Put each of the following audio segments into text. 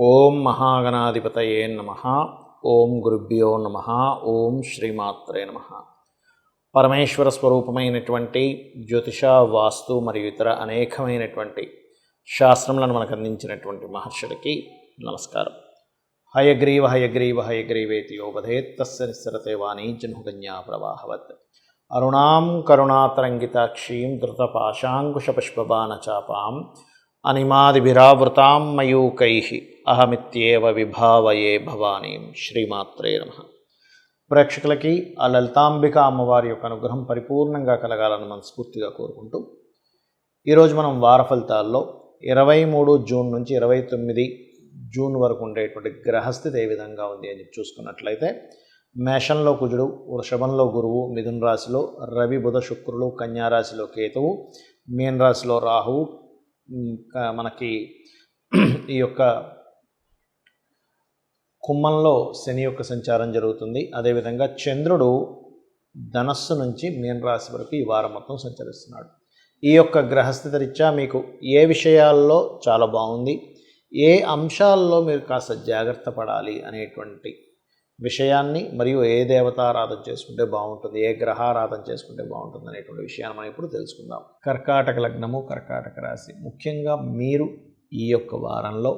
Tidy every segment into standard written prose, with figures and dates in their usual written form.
ఓం మహాగణాధిపతయే నమః. ఓం గురుభ్యో నమః. ఓం శ్రీమాత్రే నమః. పరమేశ్వర స్వరూపమైనటువంటి జ్యోతిష, వాస్తు మరియు ఇతర అనేకమైనటువంటి శాస్త్రములను మనకు అందించినటువంటి మహర్షులకి నమస్కారం. హయగ్రీవ హయగ్రీవ హయగ్రీవేతి యోపధేత్ తస్య నిస్సరతే వాణీ జన్మకన్యా ప్రవాహవత్. అరుణాం కరుణాతరంగితాక్షీం ధృతపాశాంకుశపుష్పబాణచాపాం అనిమాదిభిరావృతాం మయూకైః అహమిత్యేవ విభావయే భవానీం. శ్రీమాత్రే నమః. ప్రేక్షకులకి ఆ లలితాంబిక అమ్మవారి యొక్క అనుగ్రహం పరిపూర్ణంగా కలగాలని మనస్ఫూర్తిగా కోరుకుంటూ ఈరోజు మనం వార ఫలితాల్లో 23 జూన్ నుంచి 29 జూన్ వరకు ఉండేటువంటి గ్రహస్థితి ఏ విధంగా ఉంది అని చూసుకున్నట్లయితే, మేషంలో కుజుడు, వృషభంలో గురువు, మిథున రాశిలో రవి, బుధ, శుక్రులు, కన్యా రాశిలో కేతువు, మీన రాశిలో రాహువు, మనకి ఈ యొక్క కుంభంలో శని యొక్క సంచారం జరుగుతుంది. అదేవిధంగా చంద్రుడు ధనస్సు నుంచి మీన రాశి వరకు ఈ వారం మొత్తం సంచరిస్తున్నాడు. ఈ యొక్క గ్రహస్థితి రీత్యా మీకు ఏ విషయాల్లో చాలా బాగుంది, ఏ అంశాల్లో మీరు కాస్త జాగ్రత్త పడాలి అనేటువంటి విషయాన్ని, మరియు ఏ దేవతారాధన చేసుకుంటే బాగుంటుంది, ఏ గ్రహారాధన చేసుకుంటే బాగుంటుంది అనేటువంటి విషయాన్ని మనం ఇప్పుడు తెలుసుకుందాం. కర్కాటక లగ్నము, కర్కాటక రాశి. ముఖ్యంగా మీరు ఈ యొక్క వారంలో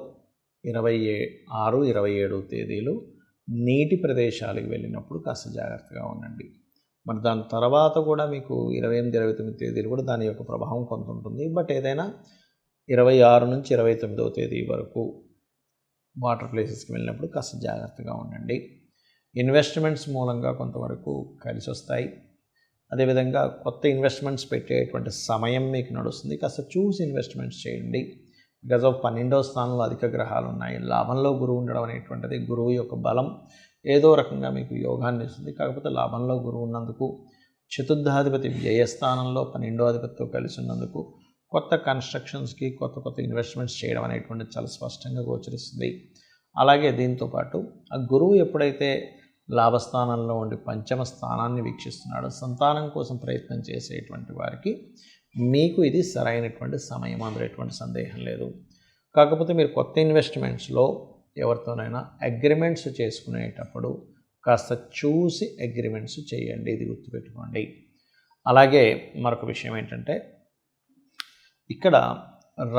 26, 27 తేదీలు నీటి ప్రదేశాలకు వెళ్ళినప్పుడు కాస్త జాగ్రత్తగా ఉండండి. మరి దాని తర్వాత కూడా మీకు 28, 29 తేదీలు కూడా దాని యొక్క ప్రభావం కొంత ఉంటుంది. బట్ ఏదైనా 26 నుంచి 29వ తేదీ వరకు వాటర్ ప్లేసెస్కి వెళ్ళినప్పుడు కాస్త జాగ్రత్తగా ఉండండి. ఇన్వెస్ట్మెంట్స్ మూలంగా కొంతవరకు కలిసి వస్తాయి. అదేవిధంగా కొత్త ఇన్వెస్ట్మెంట్స్ పెట్టేటువంటి సమయం మీకు నడుస్తుంది. కాస్త చూసి ఇన్వెస్ట్మెంట్స్ చేయండి. బికాజ్ ఆఫ్ 12వ స్థానంలో అధిక గ్రహాలు ఉన్నాయి. లాభంలో గురువు ఉండడం అనేటువంటిది గురువు యొక్క బలం ఏదో రకంగా మీకు యోగాన్ని ఇస్తుంది. కాకపోతే లాభంలో గురువు ఉన్నందుకు, చతుర్థాధిపతి వ్యయస్థానంలో 12వ అధిపతితో కలిసి ఉన్నందుకు కొత్త కన్స్ట్రక్షన్స్కి కొత్త ఇన్వెస్ట్మెంట్స్ చేయడం అనేటువంటిది చాలా స్పష్టంగా గోచరిస్తుంది. అలాగే దీంతోపాటు ఆ గురువు ఎప్పుడైతే లాభస్థానంలో ఉండి పంచమ స్థానాన్ని వీక్షిస్తున్నాడో, సంతానం కోసం ప్రయత్నం చేసేటువంటి వారికి మీకు ఇది సరైనటువంటి సమయం, అందులో ఎటువంటి సందేహం లేదు. కాకపోతే మీరు కొత్త ఇన్వెస్ట్మెంట్స్లో ఎవరితోనైనా అగ్రిమెంట్స్ చేసుకునేటప్పుడు కాస్త చూసి అగ్రిమెంట్స్ చేయండి, ఇది గుర్తుపెట్టుకోండి. అలాగే మరొక విషయం ఏంటంటే, ఇక్కడ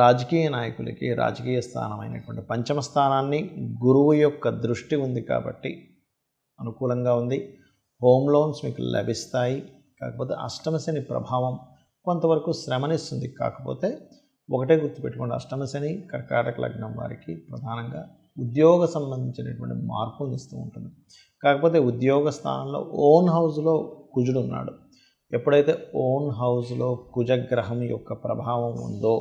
రాజకీయ నాయకులకి రాజకీయ స్థానమైనటువంటి పంచమ స్థానాన్ని గురువు యొక్క దృష్టి ఉంది కాబట్టి అనుకూలంగా ఉంది. హోమ్ లోన్స్ మీకు లభిస్తాయి. కాకపోతే అష్టమశని ప్రభావం కొంతవరకు శ్రమనిస్తుంది. కాకపోతే ఒకటే గుర్తుపెట్టుకోండి, అష్టమశని కర్కాటక లగ్నం వారికి ప్రధానంగా ఉద్యోగ సంబంధించినటువంటి మార్పులను ఇస్తూ ఉంటుంది. కాకపోతే ఉద్యోగ స్థానంలో ఓన్ హౌస్లో కుజుడు ఉన్నాడు. ఎప్పుడైతే ఓన్ హౌస్లో కుజగ్రహం యొక్క ప్రభావం ఉందో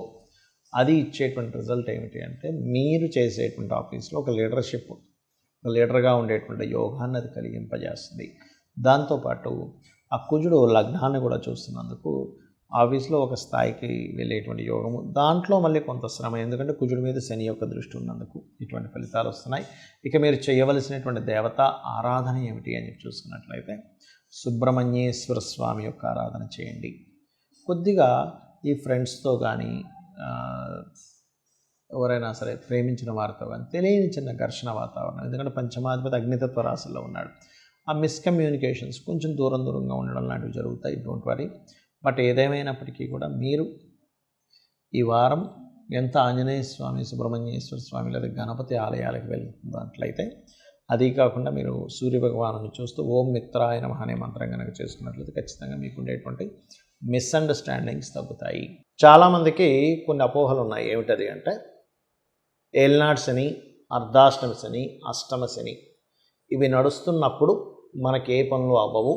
అది ఇచ్చేటువంటి రిజల్ట్ ఏమిటి అంటే, మీరు చేసేటువంటి ఆఫీస్లో ఒక లీడర్గా ఉండేటువంటి యోగాన్ని అది కలిగింపజేస్తుంది. దాంతోపాటు ఆ కుజుడు లగ్నాన్ని కూడా చూస్తున్నందుకు ఆఫీస్లో ఒక స్థాయికి వెళ్ళేటువంటి యోగము, దాంట్లో మళ్ళీ కొంత శ్రమ, ఎందుకంటే కుజుడి మీద శని యొక్క దృష్టి ఉన్నందుకు ఇటువంటి ఫలితాలు వస్తున్నాయి. ఇక మీరు చేయవలసినటువంటి దేవత ఆరాధన ఏమిటి అని చూసుకున్నట్లయితే, సుబ్రహ్మణ్యేశ్వర స్వామి యొక్క ఆరాధన చేయండి. కొద్దిగా ఈ ఫ్రెండ్స్తో కానీ ఎవరైనా సరే ప్రేమించిన వారితో కానీ తెలియని చిన్న ఘర్షణ వాతావరణం, ఎందుకంటే పంచమాధిపతి అగ్నితత్వ రాశిలో ఉన్నాడు. ఆ మిస్కమ్యూనికేషన్స్ కొంచెం దూరంగా ఉండడం లాంటివి జరుగుతాయి. Don't worry. బట్ ఏదేమైనప్పటికీ కూడా మీరు ఈ వారం ఎంత ఆంజనేయ స్వామి, సుబ్రహ్మణ్యేశ్వర స్వామి లేదా గణపతి ఆలయాలకు వెళ్తున్నట్లయితే, అది కాకుండా మీరు సూర్యభగవాను చూస్తూ ఓం మిత్రాయ నమః అనే మంత్రం కనుక చేసుకున్నట్లయితే ఖచ్చితంగా మీకు ఉండేటువంటి మిస్అండర్స్టాండింగ్స్ తగ్గుతాయి. చాలామందికి కొన్ని అపోహలు ఉన్నాయి. ఏమిటది అంటే, ఏలినాడు శని, అర్ధాష్టమ శని, అష్టమ శని ఇవి నడుస్తున్నప్పుడు మనకి ఏ పనులు అవ్వవు,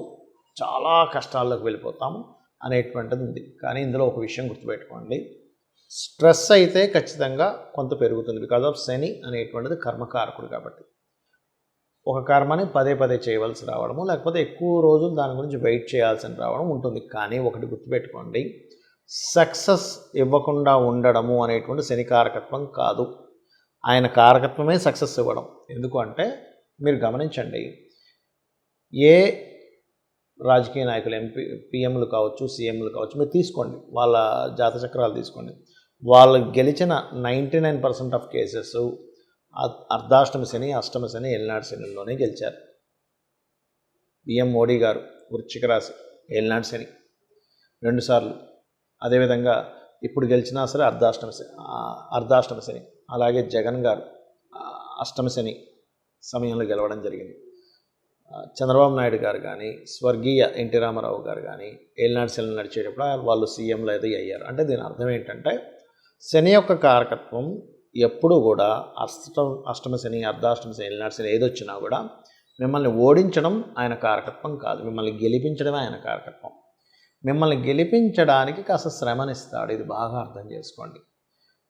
చాలా కష్టాల్లోకి వెళ్ళిపోతాము అనేటువంటిది ఉంది. కానీ ఇందులో ఒక విషయం గుర్తుపెట్టుకోండి, స్ట్రెస్ అయితే ఖచ్చితంగా కొంత పెరుగుతుంది. బికాజ్ ఆఫ్ శని అనేటువంటిది కర్మకారకుడు కాబట్టి ఒక కర్మని పదే చేయవలసి రావడము, లేకపోతే ఎక్కువ రోజులు దాని గురించి వెయిట్ చేయాల్సి రావడం ఉంటుంది. కానీ ఒకటి గుర్తుపెట్టుకోండి, సక్సెస్ ఇవ్వకుండా ఉండడము అనేటువంటి శని కారకత్వం కాదు, ఆయన కారకత్వమే సక్సెస్ ఇవ్వడం. ఎందుకు అంటే, మీరు గమనించండి, ఏ రాజకీయ నాయకులు, పిఎంలు కావచ్చు, సీఎంలు కావచ్చు, మీరు తీసుకోండి, వాళ్ళ జాతచక్రాలు తీసుకోండి. వాళ్ళు గెలిచిన 99% ఆఫ్ కేసెస్ అర్ధాష్టమ శని, అష్టమ శని, ఏలినాటి శనిలోనే గెలిచారు. పిఎం మోడీ గారు వృశ్చిక రాశి, ఏలినాటి శని 2 సార్లు. అదేవిధంగా ఇప్పుడు గెలిచినా సరే అర్ధాష్టమ శని. అలాగే జగన్ గారు అష్టమ శని సమయంలో గెలవడం జరిగింది. చంద్రబాబు నాయుడు గారు కానీ, స్వర్గీయ ఎన్టీ రామారావు గారు కానీ ఏలినాటి శని నడిచేటప్పుడు వాళ్ళు సీఎంలు అది అయ్యారు. అంటే దీని అర్థం ఏంటంటే శని యొక్క కారకత్వం ఎప్పుడు కూడా అష్టమ శని, అర్ధాష్టమ శని, ఏలినాటి శని ఏదొచ్చినా కూడా మిమ్మల్ని ఓడించడం ఆయన కారకత్వం కాదు, మిమ్మల్ని గెలిపించడమే ఆయన కారకత్వం. మిమ్మల్ని గెలిపించడానికి కాస్త శ్రమనిస్తాడు. ఇది బాగా అర్థం చేసుకోండి.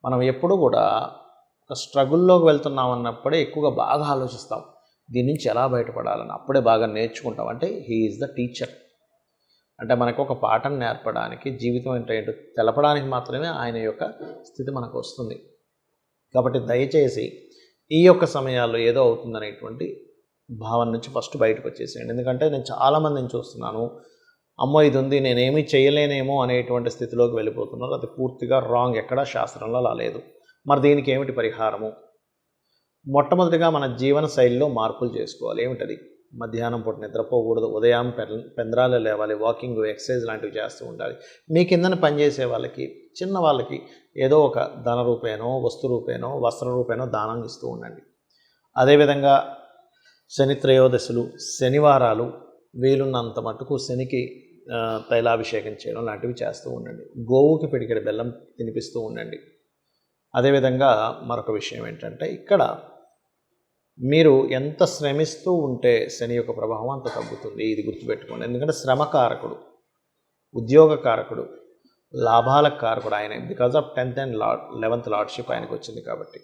మనం ఎప్పుడు కూడా ఒక స్ట్రగుల్లోకి వెళ్తున్నాం అన్నప్పుడే ఎక్కువగా బాగా ఆలోచిస్తాం, దీని నుంచి ఎలా బయటపడాలని. అప్పుడే బాగా నేర్చుకుంటాం. అంటే హీ ఈజ్ ద టీచర్. అంటే మనకు ఒక పాఠం నేర్పడానికి, జీవితం ఏంటో తెలపడానికి మాత్రమే ఆయన యొక్క స్థితి మనకు వస్తుంది. కాబట్టి దయచేసి ఈ యొక్క సమయాల్లో ఏదో అవుతుందనేటువంటి భావన నుంచి ఫస్ట్ బయటకు వచ్చేసేయండి. ఎందుకంటే నేను చాలామందిని చూస్తున్నాను, అమ్మో ఇది ఉంది నేనేమీ చేయలేనేమో అనేటువంటి స్థితిలోకి వెళ్ళిపోతున్నారు. అది పూర్తిగా రాంగ్. ఎక్కడా శాస్త్రంలో అలా లేదు. మరి దీనికి ఏమిటి పరిహారము? మొట్టమొదటిగా మన జీవన శైలిలో మార్పులు చేసుకోవాలి. ఏమిటది? మధ్యాహ్నం పూట నిద్రపోకూడదు, ఉదయం పెందరాలే లేవాలి, వాకింగ్, ఎక్సర్సైజ్ లాంటివి చేస్తూ ఉండాలి. మీ కిందన పనిచేసే వాళ్ళకి, చిన్న వాళ్ళకి ఏదో ఒక ధన రూపేనో, వస్తు రూపేనో, వస్త్ర రూపేనో దానం ఇస్తూ ఉండండి. అదేవిధంగా శని త్రయోదశులు, శనివారాలు వీలున్నంత మటుకు శనికి తైలాభిషేకం చేయడం లాంటివి చేస్తూ ఉండండి. గోవుకి పిడికెడు బెల్లం తినిపిస్తూ ఉండండి. అదేవిధంగా మరొక విషయం ఏంటంటే, ఇక్కడ మీరు ఎంత శ్రమిస్తూ ఉంటే శని యొక్క ప్రభావం అంత తగ్గుతుంది. ఇది గుర్తుపెట్టుకోండి. ఎందుకంటే శ్రమకారకుడు, ఉద్యోగకారకుడు, లాభాల కారకుడు ఆయన. Because of 10th and 11th lordship ఆయనకు వచ్చింది కాబట్టి.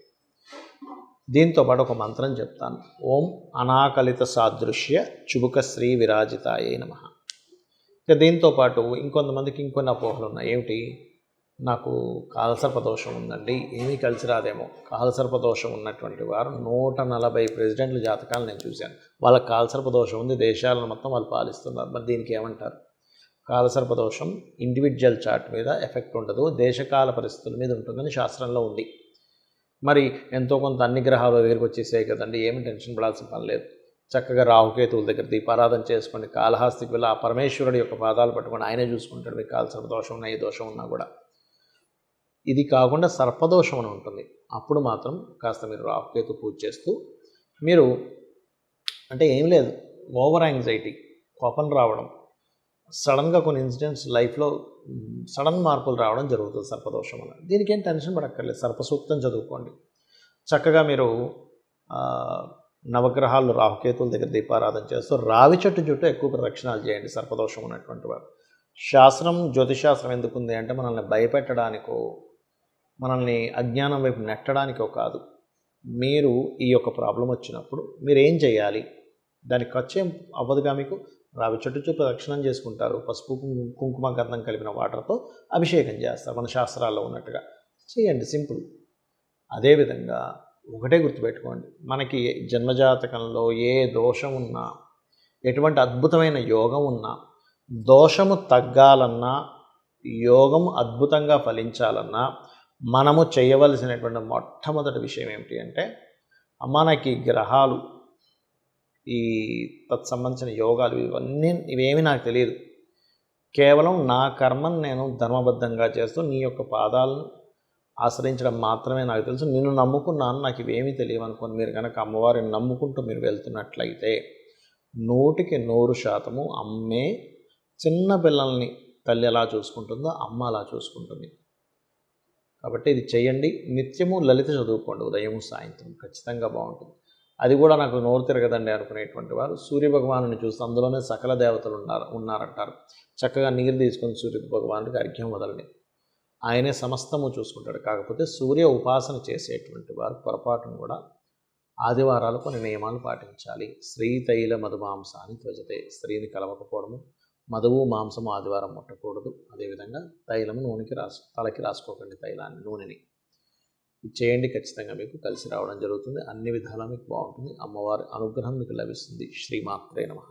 దీంతో పాటు ఒక మంత్రం చెప్తాను. ఓం అనాకలిత సాదృశ్య చుబుక శ్రీ విరాజితాయే నమః. ఇక దీంతో పాటు ఇంకొంతమందికి ఇంకొన్ని అపోహలు ఉన్నాయి. ఏమిటి? నాకు కాలసర్పదోషం ఉందండి, ఏమీ కలిసి రాదేమో. కాలసర్పదోషం ఉన్నటువంటి వారు 140 ప్రెసిడెంట్ల జాతకాలు నేను చూశాను. వాళ్ళకి కాలసర్పదోషం ఉంది, దేశాలను మొత్తం వాళ్ళు పాలిస్తున్నారు. మరి దీనికి ఏమంటారు? కాలసర్పదోషం ఇండివిజువల్ చార్ట్ మీద ఎఫెక్ట్ ఉండదు, దేశకాల పరిస్థితుల మీద ఉంటుందని శాస్త్రంలో ఉంది. మరి ఎంతో కొంత అన్ని గ్రహాలు దగ్గరికి వచ్చేసాయి కదండి, ఏమి టెన్షన్ పడాల్సిన పని లేదు. చక్కగా రాహుకేతువుల దగ్గర దీపారాధన చేసుకోండి. కాళహస్తికి వెళ్ళి ఆ పరమేశ్వరుడు యొక్క పాదాలు పట్టుకొని ఆయనే చూసుకుంటాడు. మీకు కాలసర్పదోషం ఉన్నా, ఏ దోషం ఉన్నా కూడా. ఇది కాకుండా సర్పదోషం అని ఉంటుంది. అప్పుడు మాత్రం కాస్త మీరు రాహుకేతు పూజ చేస్తూ, మీరు అంటే ఏం లేదు, ఓవర్ యాంగ్జైటీ, కోపం రావడం, సడన్గా కొన్ని ఇన్సిడెంట్స్ లైఫ్లో సడన్ మార్పులు రావడం జరుగుతుంది సర్పదోషం వల్ల. దీనికి ఏం టెన్షన్ పడక్కర్లేదు. సర్పసూక్తం చదువుకోండి. చక్కగా మీరు నవగ్రహాలు రాహుకేతుల దగ్గర దీపారాధన చేస్తూ రావి చెట్టు చుట్టూ ఎక్కువ ప్రదక్షిణాలు చేయండి సర్పదోషం ఉన్నటువంటి వారు. శాస్త్రం, జ్యోతిశాస్త్రం ఎందుకుంది అంటే మనల్ని భయపెట్టడానికో, మనల్ని అజ్ఞానం వైపు నెట్టడానికో కాదు. మీరు ఈ యొక్క ప్రాబ్లం వచ్చినప్పుడు మీరు ఏం చేయాలి? దానికి ఖర్చు ఏం అవ్వదుగా. మీకు రావి చెట్టు చుట్టూ ప్రదక్షిణం చేసుకుంటారు, పసుపు కుంకుమ గంధం కలిపిన వాటర్తో అభిషేకం చేస్తారు మన శాస్త్రాల్లో ఉన్నట్టుగా. చేయండి, సింపుల్. అదేవిధంగా ఒకటే గుర్తుపెట్టుకోండి, మనకి జన్మజాతకంలో ఏ దోషం ఉన్నా, ఎటువంటి అద్భుతమైన యోగం ఉన్నా, దోషము తగ్గాలన్నా, యోగం అద్భుతంగా ఫలించాలన్నా మనము చేయవలసినటువంటి మొట్టమొదటి విషయం ఏమిటి అంటే, మనకి గ్రహాలు, ఈ తత్సంబంధించిన యోగాలు ఇవేమీ నాకు తెలియదు, కేవలం నా కర్మను నేను ధర్మబద్ధంగా చేస్తూ నీ యొక్క పాదాలను ఆశ్రయించడం మాత్రమే నాకు తెలుసు, నిన్ను నమ్ముకున్నాను, నాకు ఇవేమీ తెలియవు అనుకోని మీరు కనుక అమ్మవారిని నమ్ముకుంటూ మీరు వెళ్తున్నట్లయితే 100% అమ్మే చిన్న పిల్లల్ని తల్లి ఎలా చూసుకుంటుందో అమ్మ అలా చూసుకుంటుంది. కాబట్టి ఇది చేయండి. నిత్యము లలిత చదువుకోండి, ఉదయం సాయంత్రం, ఖచ్చితంగా బాగుంటుంది. అది కూడా నాకు నోరు తిరగదండి అనుకునేటువంటి వారు సూర్యభగవాను చూసి, అందులోనే సకల దేవతలు ఉన్నారంటారు. చక్కగా నీరు తీసుకొని సూర్య భగవానుడికి అర్ఘ్యం వదలండి, ఆయనే సమస్తము చూసుకుంటాడు. కాకపోతే సూర్య ఉపాసన చేసేటువంటి వారు పొరపాటును కూడా ఆదివారాలు కొన్ని నియమాలు పాటించాలి. స్త్రీ తైల మధుమాంసాన్ని త్వజతే, స్త్రీని కలవకపోవడము, మధువు మాంసము ఆదివారం ముట్టకూడదు. అదేవిధంగా తైలము తలకి రాసుకోకండి, తైలాన్ని, నూనెని. ఇది చేయండి, ఖచ్చితంగా మీకు కలిసి రావడం జరుగుతుంది. అన్ని విధాలా మీకు బాగుంటుంది. అమ్మవారి అనుగ్రహం మీకు లభిస్తుంది. శ్రీమాత్రే నమః.